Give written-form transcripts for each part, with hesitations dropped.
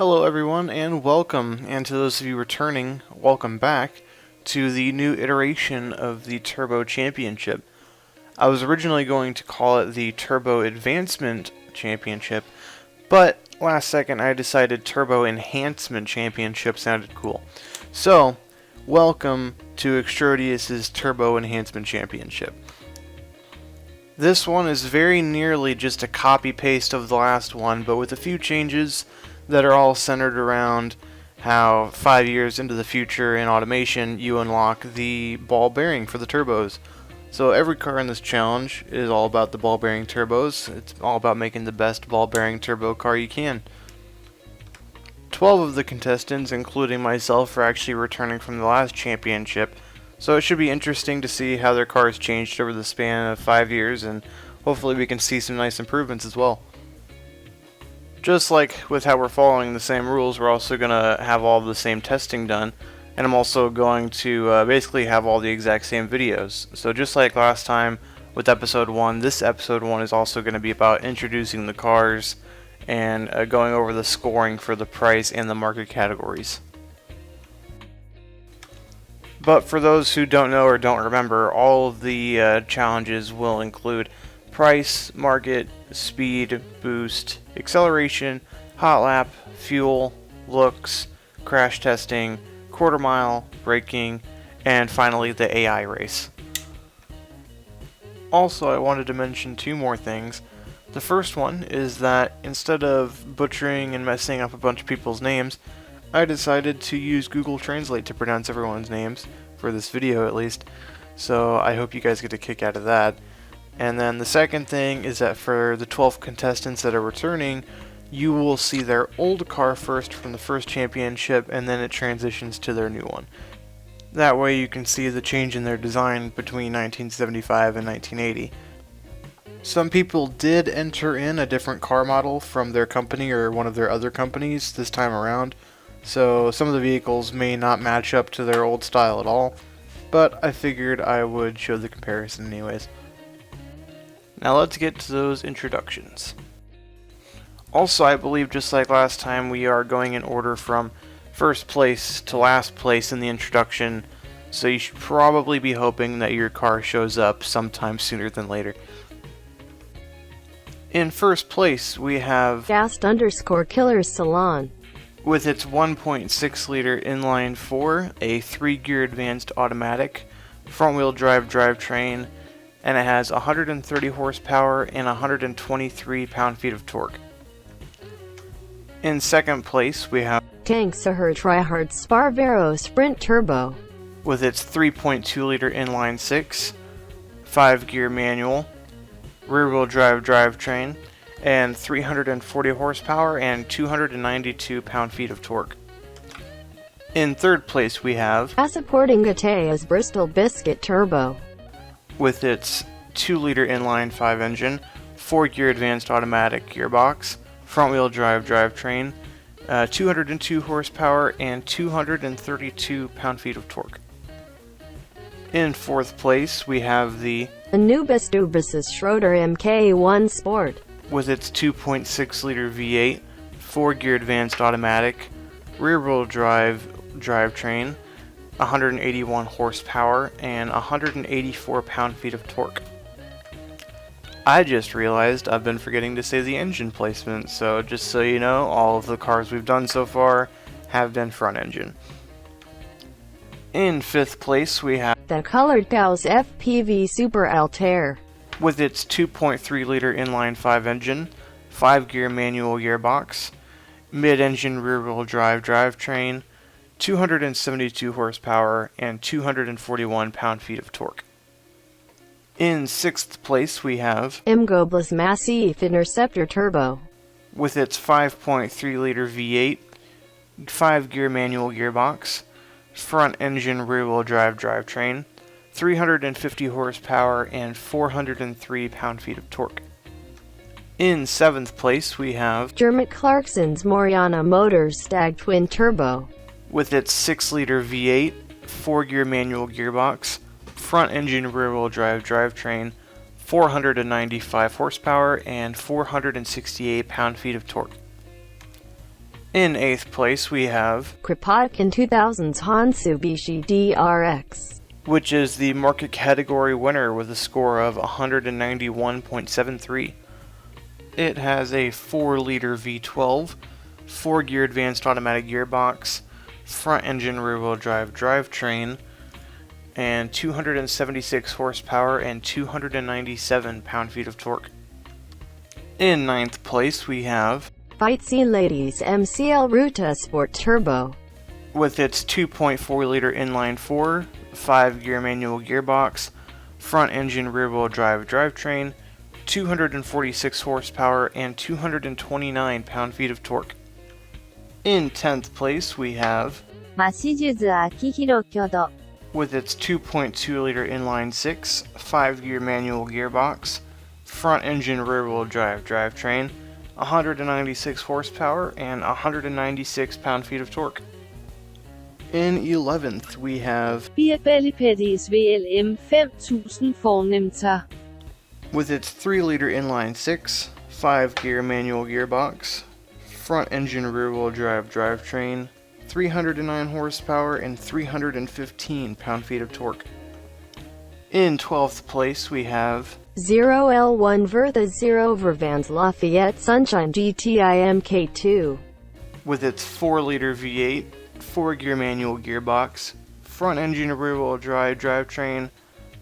Hello everyone and welcome, and to those of you returning, welcome back to the new iteration of the Turbo Championship. I was originally going to call it the Turbo Advancement Championship, but last second I decided Turbo Enhancement Championship sounded cool. So, welcome to Extrodius' Turbo Enhancement Championship. This one is very nearly just a copy-paste of the last one, but with a few changes that are all centered around how 5 years into the future in automation you unlock the ball bearing for the turbos. So every car in this challenge is all about the ball bearing turbos. It's all about making the best ball bearing turbo car you can. 12 of the contestants, including myself, are actually returning from the last championship, so it should be interesting to see how their cars changed over the span of 5 years, and hopefully we can see some nice improvements as well. Just like with how we're following the same rules, we're also going to have all the same testing done, and I'm also going to basically have all the exact same videos. So just like last time with episode 1, this episode 1 is also going to be about introducing the cars and going over the scoring for the price and the market categories. But for those who don't know or don't remember, all of the challenges will include price, market, speed, boost, acceleration, hot lap, fuel, looks, crash testing, quarter mile, braking, and finally the AI race. Also, I wanted to mention two more things. The first one is that instead of butchering and messing up a bunch of people's names, I decided to use Google Translate to pronounce everyone's names, for this video at least, so I hope you guys get a kick out of that. And then the second thing is that for the 12 contestants that are returning, you will see their old car first from the first championship, and then it transitions to their new one. That way you can see the change in their design between 1975 and 1980. Some people did enter in a different car model from their company or one of their other companies this time around, so some of the vehicles may not match up to their old style at all, but I figured I would show the comparison anyways. Now let's get to those introductions. Also, I believe just like last time, we are going in order from first place to last place in the introduction, so you should probably be hoping that your car shows up sometime sooner than later. In first place, we have Gast_Killers Salon. With its 1.6 liter inline 4, a 3-gear advanced automatic, front-wheel drive drivetrain, and it has 130 horsepower and 123 pound-feet of torque. In second place, we have Tanksahur Tryhard Sparvero Sprint Turbo. With its 3.2 liter inline 6, 5-gear manual, rear-wheel drive drivetrain, and 340 horsepower and 292 pound-feet of torque. In third place, we have Passaporting Gatea's Bristol Biscuit Turbo. With its 2-liter inline 5 engine, 4-gear advanced automatic gearbox, front-wheel drive drivetrain, 202 horsepower, and 232 pound-feet of torque. In fourth place, we have the Anubis Dubis Schroeder MK1 Sport. With its 2.6-liter V8, 4-gear advanced automatic, rear-wheel drive drivetrain, 181 horsepower, and 184 pound-feet of torque. I just realized I've been forgetting to say the engine placement, so just so you know, all of the cars we've done so far have been front engine. In fifth place, we have the Colored Cows FPV Super Altair. With its 2.3-liter inline 5 engine, 5-gear manual gearbox, mid-engine rear-wheel drive drivetrain, 272 horsepower, and 241 pound-feet of torque. In sixth place, we have MGobles Massif Interceptor Turbo. With its 5.3-liter V8, 5-gear manual gearbox, front-engine rear-wheel drive drivetrain, 350 horsepower, and 403 pound-feet of torque. In seventh place, we have Dermot Clarkson's Moriana Motors Stag Twin Turbo. With its 6-liter V8, 4-gear manual gearbox, front-engine rear-wheel drive drivetrain, 495 horsepower, and 468 pound-feet of torque. In 8th place, we have, Kropotkin 2000's Hansubishi DRX, which is the market category winner with a score of 191.73. It has a 4-liter V12, 4-gear advanced automatic gearbox, front engine rear-wheel drive drivetrain, and 276 horsepower and 297 pound-feet of torque. In 9th place, we have, Fight Scene Ladies MCL Ruta Sport Turbo, with its 2.4-liter inline-4, 5-gear manual gearbox, front engine rear-wheel drive drivetrain, 246 horsepower, and 229 pound-feet of torque. In 10th place, we have, マシジュズ秋広挙動 with its 2.2-liter inline-6, 5-gear manual gearbox, front engine rear-wheel drive drivetrain, 196 horsepower, and 196 pound-feet of torque. In 11th, we have, Birkelipedis VLM 5000 fornemter with its 3-liter inline-6, 5-gear manual gearbox, front engine rear-wheel drive drivetrain, 309 horsepower, and 315 pound-feet of torque. In 12th place, we have, 0L1 Vertha 0 Vervans Lafayette Sunshine GTI MK2, with its 4-liter V8, 4-gear manual gearbox, front engine rear-wheel drive drivetrain,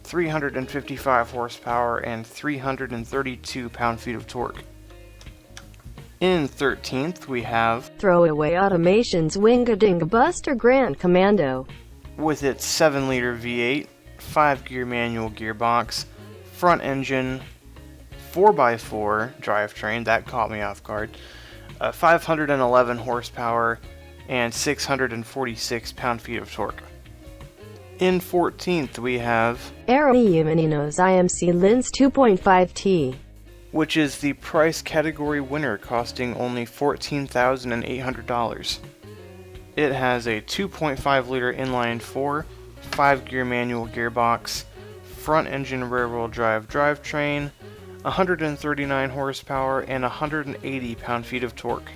355 horsepower, and 332 pound-feet of torque. In 13th, we have, Throwaway Automation's Wingadinga Buster Grand Commando, with its 7-liter V8, 5-gear manual gearbox, front engine, 4x4 drivetrain, that caught me off guard, 511 horsepower, and 646 pound-feet of torque. In 14th, we have, Aeroiumaninos IMC Lins 2.5T, which is the price category winner, costing only $14,800. It has a 2.5-liter inline-4, 5-gear manual gearbox, front engine rear-wheel drive drivetrain, 139 horsepower, and 180 pound-feet of torque.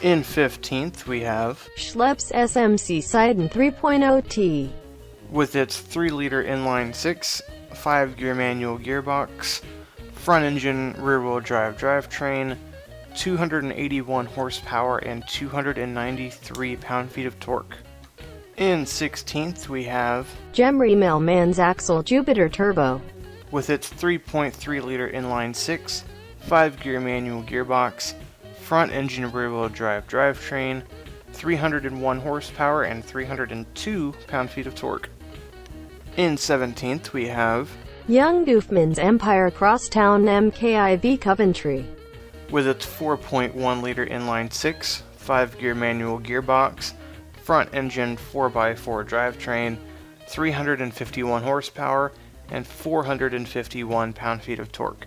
In 15th, we have, Schlepp's SMC Sidon 3.0T, with its 3-liter inline-6, 5-gear manual gearbox, front engine rear-wheel drive drivetrain, 281 horsepower, and 293 pound-feet of torque. In 16th, we have, Gemry Melman's Axle Jupiter Turbo, with its 3.3-liter inline-6, 5-gear manual gearbox, front engine rear-wheel drive drivetrain, 301 horsepower, and 302 pound-feet of torque. In 17th, we have, Young Doofman's Empire Crosstown MKIV Coventry, with its 4.1-liter inline-6, 5-gear manual gearbox, front engine 4x4 drivetrain, 351 horsepower, and 451 pound-feet of torque.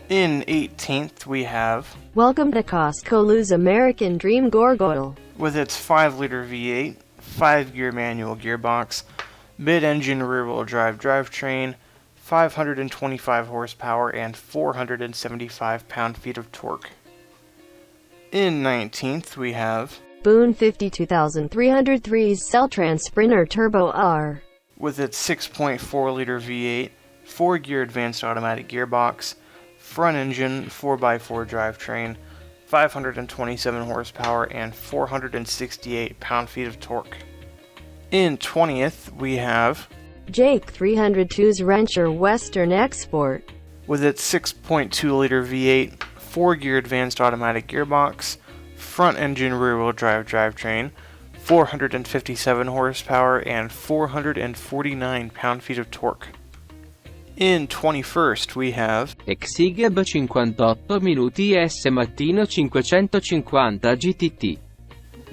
In 18th, we have, Welcome to Costco's American Dream Gorgoyle, with its 5-liter V8, 5-gear manual gearbox, mid-engine rear-wheel drive drivetrain, 525 horsepower, and 475 pound-feet of torque. In 19th, we have, Boone 52303's Celtran Sprinter Turbo R, with its 6.4-liter V8, 4-gear advanced automatic gearbox, front engine 4x4 drivetrain, 527 horsepower, and 468 pound-feet of torque. In 20th, we have, Jake 302's Wrencher Western Export, with its 6.2-liter V8, 4-gear advanced automatic gearbox, front engine rear-wheel drive drivetrain, 457 horsepower, and 449 pound-feet of torque. In 21st, we have, Exigeb 58 minuti S mattino 550 GTT,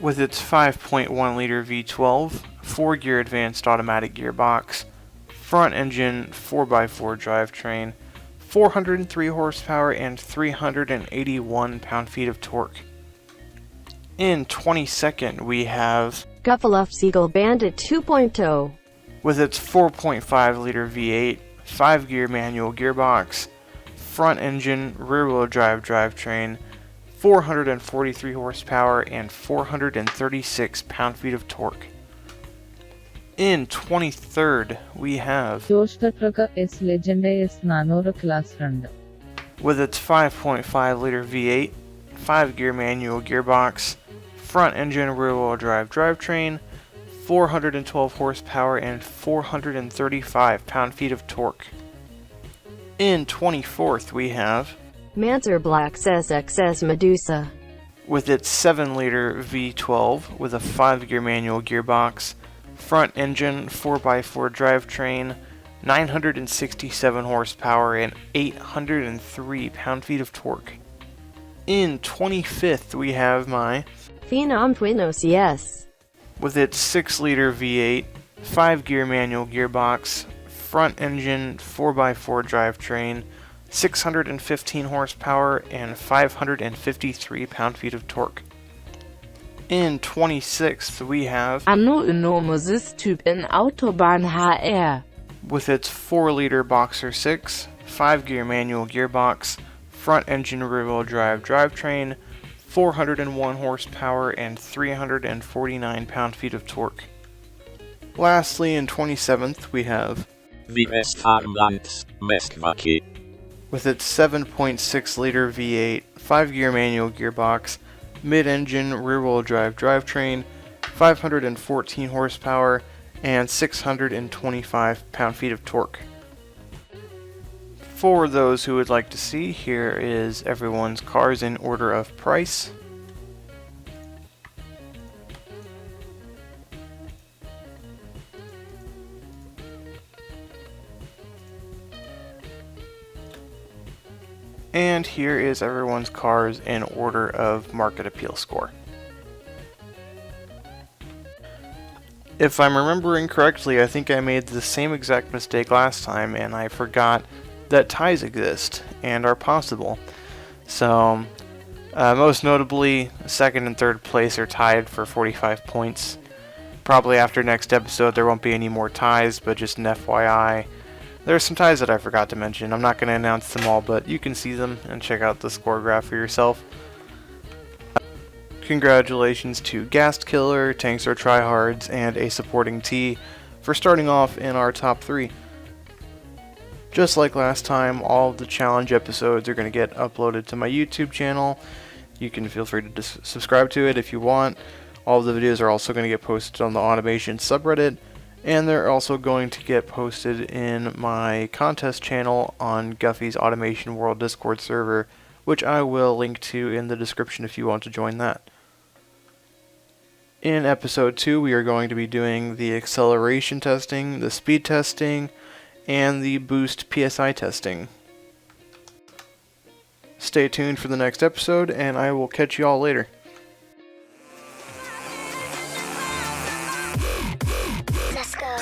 with its 5.1-liter V12, 4-gear advanced automatic gearbox, front engine 4x4 drivetrain, 403 horsepower, and 381 pound-feet of torque. In 22nd, we have, Guffaloff Seagull Bandit 2.0, with its 4.5-liter V8, 5-gear manual gearbox, front engine rear-wheel drive drivetrain, 443 horsepower, and 436 pound-feet of torque. In 23rd, we have, S Legend S 400 class run. with its 5.5-liter V8, 5-gear manual gearbox, front-engine rear-wheel drive drivetrain, 412 horsepower, and 435 pound-feet of torque. In 24th, we have, Manser Black's SXS Medusa. with its 7-liter V12 with a 5-gear manual gearbox, front engine 4x4 drivetrain, 967 horsepower, and 803 pound-feet of torque. In 25th, we have my, Phenom Twin OCS. with its 6-liter V8, 5-gear manual gearbox, front engine 4x4 drivetrain, 615 horsepower, and 553 pound-feet of torque. In 26th, we have, Anno enormoses Typen Autobahn HR. with its 4-liter Boxer 6, 5-gear manual gearbox, front engine rear-wheel drive drivetrain, 401 horsepower, and 349 pound-feet of torque. Lastly, in 27th, we have, The Westfahrland, Westwacke. with its 7.6-liter V8, 5-gear manual gearbox, mid-engine rear-wheel drive drivetrain, 514 horsepower, and 625 pound-feet of torque. For those who would like to see, here is everyone's cars in order of price. And here is everyone's cars in order of market appeal score. If I'm remembering correctly, I think I made the same exact mistake last time, and I forgot that ties exist and are possible. So, most notably, second and third place are tied for 45 points. Probably after next episode there won't be any more ties, but just an FYI. There are some ties that I forgot to mention. I'm not going to announce them all, but you can see them and check out the score graph for yourself. Congratulations to Ghast Killer, Tankster Tryhards, and a supporting T for starting off in our top 3. Just like last time, all of the challenge episodes are going to get uploaded to my YouTube channel. You can feel free to subscribe to it if you want. All of the videos are also going to get posted on the Automation subreddit, and they're also going to get posted in my contest channel on Guffey's Automation World Discord server, which I will link to in the description if you want to join that. In episode 2, we are going to be doing the acceleration testing, the speed testing, and the boost PSI testing. Stay tuned for the next episode, and I will catch you all later. Let's go.